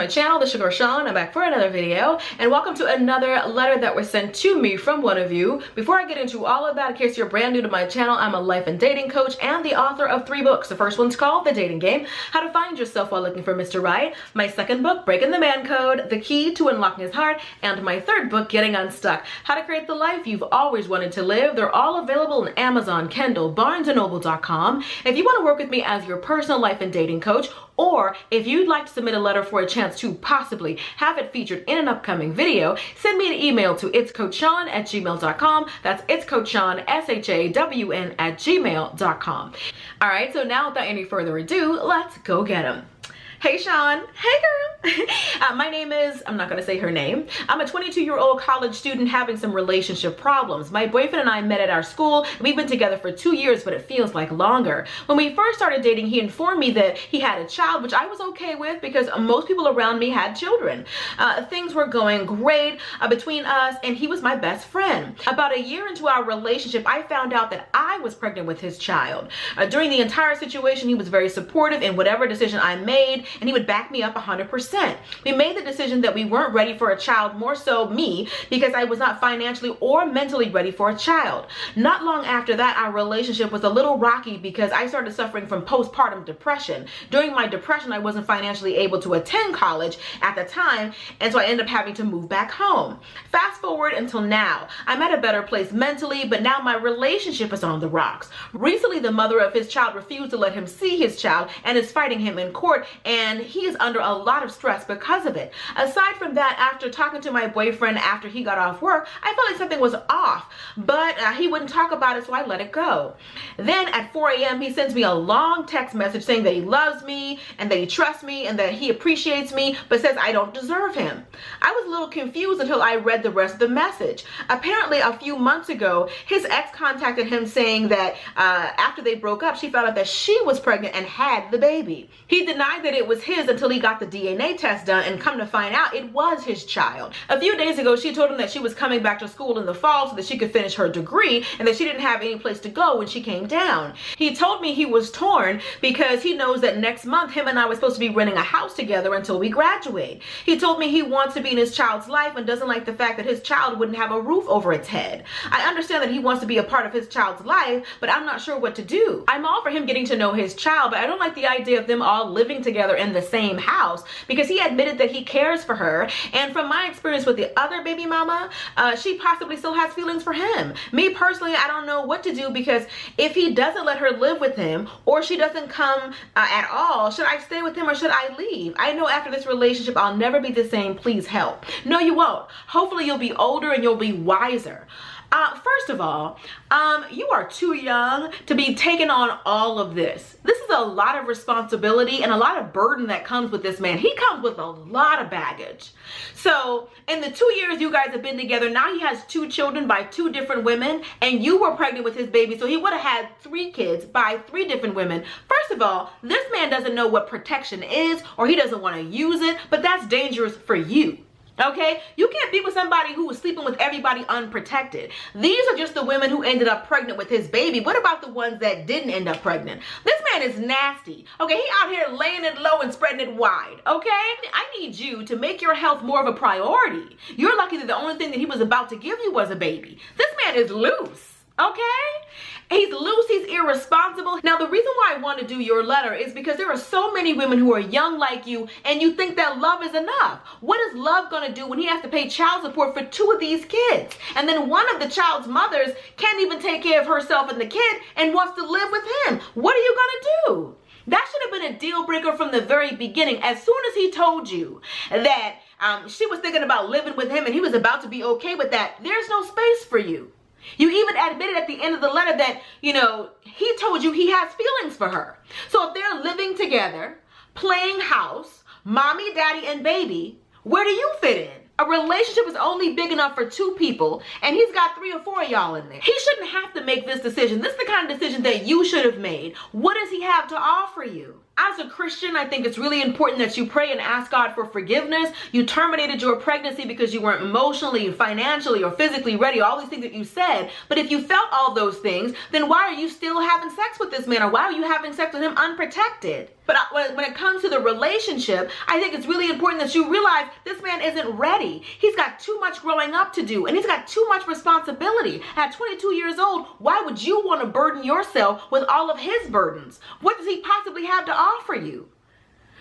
channel, The Sugar Sean. I'm back for another video, and welcome to another letter that was sent to me from one of you. Before I get into all of that, in case you're brand new to my channel, I'm a life and dating coach and the author of 3 books. The first one's called The Dating Game: How to Find Yourself While Looking for Mr. Right. My second book, Breaking the Man Code: The Key to Unlocking His Heart. And my third book, Getting Unstuck: How to Create the Life You've Always Wanted to Live. They're all available on Amazon, Kindle, BarnesandNoble.com. If you want to work with me as your personal life and dating coach, or if you'd like to submit a letter for a chance to possibly have it featured in an upcoming video, send me an email to itscoachshawn@gmail.com. That's itscoachshawn, SHAWN @gmail.com. All right, so now without any further ado, let's go get them. Hey Sean. Hey girl. My name is, I'm not gonna say her name. I'm a 22-year-old college student having some relationship problems. My boyfriend and I met at our school. We've been together for 2 years, but it feels like longer. When we first started dating, he informed me that he had a child, which I was okay with because most people around me had children. Things were going great between us, and he was my best friend. About a year into our relationship, I found out that I was pregnant with his child. During the entire situation, he was very supportive in whatever decision I made, and he would back me up 100%. We made the decision that we weren't ready for a child, more so me, because I was not financially or mentally ready for a child. Not long after that, our relationship was a little rocky because I started suffering from postpartum depression. During my depression, I wasn't financially able to attend college at the time, and so I ended up having to move back home. Fast forward until now. I'm at a better place mentally, but now my relationship is on the rocks. Recently, the mother of his child refused to let him see his child and is fighting him in court, and he is under a lot of stress because of it. Aside from that, after talking to my boyfriend after he got off work, I felt like something was off, but he wouldn't talk about it, so I let it go. Then at 4 a.m. he sends me a long text message saying that he loves me and that he trusts me and that he appreciates me, but says I don't deserve him. I was a little confused until I read the rest of the message. Apparently a few months ago, his ex contacted him saying that after they broke up, she found out that she was pregnant and had the baby. He denied that it was his until he got the DNA test done, and come to find out it was his child. A few days ago, she told him that she was coming back to school in the fall so that she could finish her degree and that she didn't have any place to go when she came down. He told me he was torn because he knows that next month him and I were supposed to be renting a house together until we graduate. He told me he wants to be in his child's life and doesn't like the fact that his child wouldn't have a roof over its head. I understand that he wants to be a part of his child's life, but I'm not sure what to do. I'm all for him getting to know his child, but I don't like the idea of them all living together in the same house because he admitted that he cares for her, and from my experience with the other baby mama, she possibly still has feelings for him. Me personally, I don't know what to do because if he doesn't let her live with him or she doesn't come at all, should I stay with him or should I leave? I know after this relationship I'll never be the same. Please help. No, you won't. Hopefully you'll be older and you'll be wiser. First of all, you are too young to be taking on all of this. This is a lot of responsibility and a lot of burden that comes with this man. He comes with a lot of baggage. So in the 2 years you guys have been together, now he has 2 children by 2 different women, and you were pregnant with his baby, so he would have had 3 kids by 3 different women. First of all, this man doesn't know what protection is, or he doesn't want to use it, but that's dangerous for you. Okay, you can't be with somebody who was sleeping with everybody unprotected. These are just the women who ended up pregnant with his baby. What about the ones that didn't end up pregnant? This man is nasty. Okay, he out here laying it low and spreading it wide. Okay, I need you to make your health more of a priority. You're lucky that the only thing that he was about to give you was a baby. This man is loose. Okay? He's loose, he's irresponsible. Now, the reason why I want to do your letter is because there are so many women who are young like you, and you think that love is enough. What is love going to do when he has to pay child support for 2 of these kids? And then one of the child's mothers can't even take care of herself and the kid and wants to live with him. What are you going to do? That should have been a deal breaker from the very beginning. As soon as he told you that she was thinking about living with him and he was about to be okay with that, there's no space for you. You even admitted at the end of the letter that, you know, he told you he has feelings for her. So if they're living together, playing house, mommy, daddy, and baby, where do you fit in? A relationship is only big enough for 2 people, and he's got 3 or 4 of y'all in there. He shouldn't have to make this decision. This is the kind of decision that you should have made. What does he have to offer you? As a Christian, I think it's really important that you pray and ask God for forgiveness. You terminated your pregnancy because you weren't emotionally, financially, or physically ready, all these things that you said. But if you felt all those things, then why are you still having sex with this man? Or why are you having sex with him unprotected? But when it comes to the relationship, I think it's really important that you realize this man isn't ready. He's got too much growing up to do, and he's got too much responsibility. At 22 years old, why would you want to burden yourself with all of his burdens? What does he possibly have to offer you?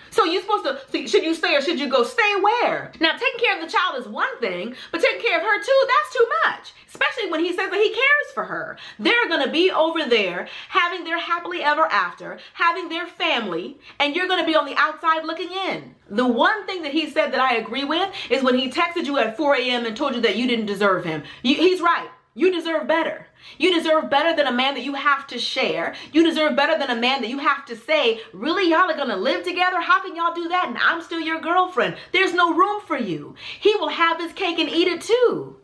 So you're supposed to, should you stay or should you go? Stay where? Now, taking care of the child is one thing, but taking care of her too, that's too much. Especially when he says that he cares for her. They're going to be over there having their happily ever after, having their family, and you're going to be on the outside looking in. The one thing that he said that I agree with is when he texted you at 4 a.m. and told you that you didn't deserve him. He's right. You deserve better. You deserve better than a man that you have to share. You deserve better than a man that you have to say, really, y'all are going to live together? How can y'all do that? And I'm still your girlfriend. There's no room for you. He will have his cake and eat it too.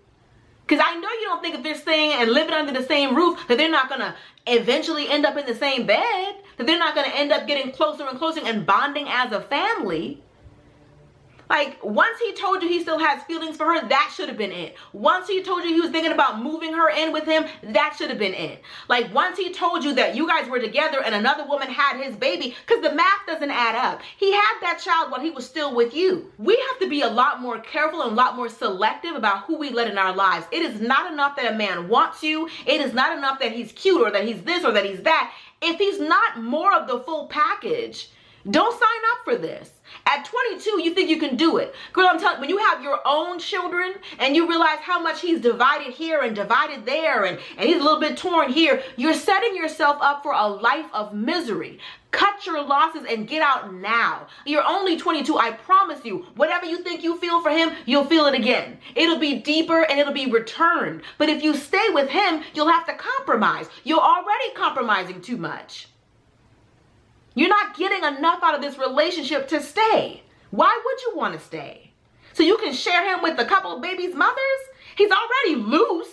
Because I know you don't think if they're staying and living under the same roof that they're not going to eventually end up in the same bed, that they're not going to end up getting closer and closer and bonding as a family. Like, once he told you he still has feelings for her, that should have been it. Once he told you he was thinking about moving her in with him, that should have been it. Like, once he told you that you guys were together and another woman had his baby, because the math doesn't add up. He had that child while he was still with you. We have to be a lot more careful and a lot more selective about who we let in our lives. It is not enough that a man wants you. It is not enough that he's cute or that he's this or that he's that. If he's not more of the full package, don't sign up for this. At 22, you think you can do it. Girl, I'm telling you, when you have your own children and you realize how much he's divided here and divided there and he's a little bit torn here, you're setting yourself up for a life of misery. Cut your losses and get out now. You're only 22. I promise you, whatever you think you feel for him, you'll feel it again. It'll be deeper and it'll be returned. But if you stay with him, you'll have to compromise. You're already compromising too much. You're not getting enough out of this relationship to stay. Why would you want to stay? So you can share him with a couple of babies' mothers? He's already loose.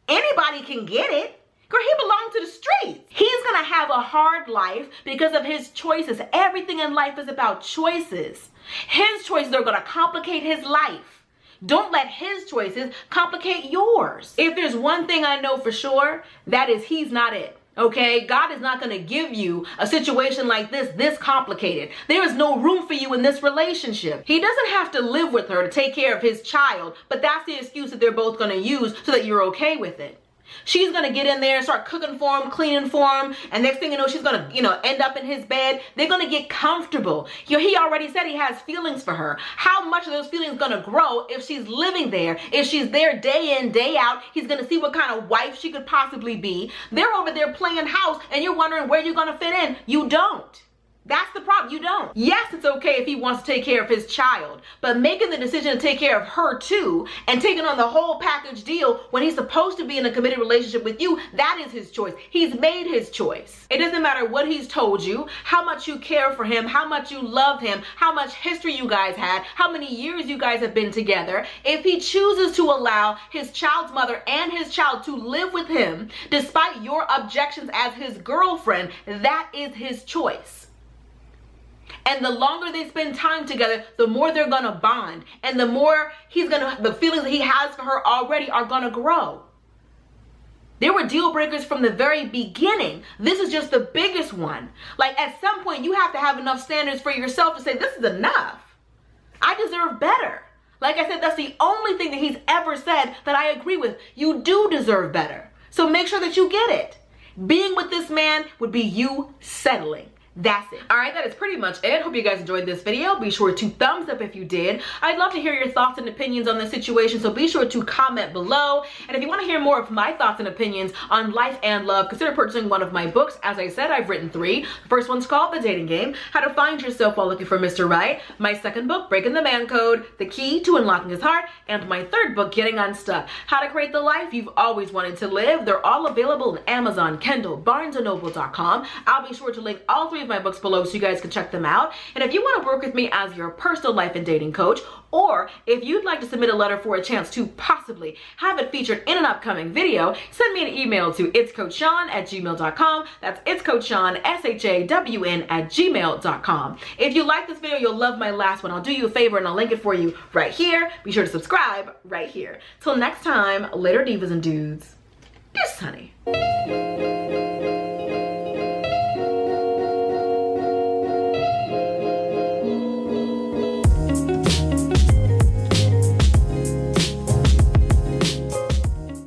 Anybody can get it. Girl, he belongs to the streets. He's going to have a hard life because of his choices. Everything in life is about choices. His choices are going to complicate his life. Don't let his choices complicate yours. If there's one thing I know for sure, that is he's not it. Okay, God is not going to give you a situation like this complicated. There is no room for you in this relationship. He doesn't have to live with her to take care of his child, but that's the excuse that they're both going to use so that you're okay with it. She's going to get in there and start cooking for him, cleaning for him, and next thing you know, she's going to, end up in his bed. They're going to get comfortable. He already said he has feelings for her. How much are those feelings going to grow if she's living there? If she's there day in, day out, he's going to see what kind of wife she could possibly be. They're over there playing house, and you're wondering where you're going to fit in. You don't. That's the problem. You don't. Yes, it's okay if he wants to take care of his child, but making the decision to take care of her too and taking on the whole package deal when he's supposed to be in a committed relationship with you, that is his choice. He's made his choice. It doesn't matter what he's told you, how much you care for him, how much you love him, how much history you guys had, how many years you guys have been together. If he chooses to allow his child's mother and his child to live with him, despite your objections as his girlfriend, that is his choice. And the longer they spend time together, the more they're going to bond. And the more the feelings that he has for her already are going to grow. There were deal breakers from the very beginning. This is just the biggest one. Like, at some point, you have to have enough standards for yourself to say, this is enough. I deserve better. Like I said, that's the only thing that he's ever said that I agree with. You do deserve better. So make sure that you get it. Being with this man would be you settling. That's it. All right, that is pretty much it. Hope you guys enjoyed this video. Be sure to thumbs up if you did. I'd love to hear your thoughts and opinions on this situation, so be sure to comment below. And if you want to hear more of my thoughts and opinions on life and love, consider purchasing one of my books. As I said, I've written 3. The first one's called The Dating Game, How to Find Yourself While Looking for Mr. Right. My second book, Breaking the Man Code, The Key to Unlocking His Heart. And my third book, Getting Unstuck, How to Create the Life You've Always Wanted to Live. They're all available on Amazon, Kindle, BarnesandNoble.com. I'll be sure to link all 3 leave my books below so you guys can check them out. And if you want to work with me as your personal life and dating coach, or if you'd like to submit a letter for a chance to possibly have it featured in an upcoming video, send me an email to itscoachshawn@gmail.com. That's itscoachshawn, SHAWN@gmail.com. If you like this video, you'll love my last one. I'll do you a favor and I'll link it for you right here. Be sure to subscribe right here. Till next time, later divas and dudes. Peace, honey.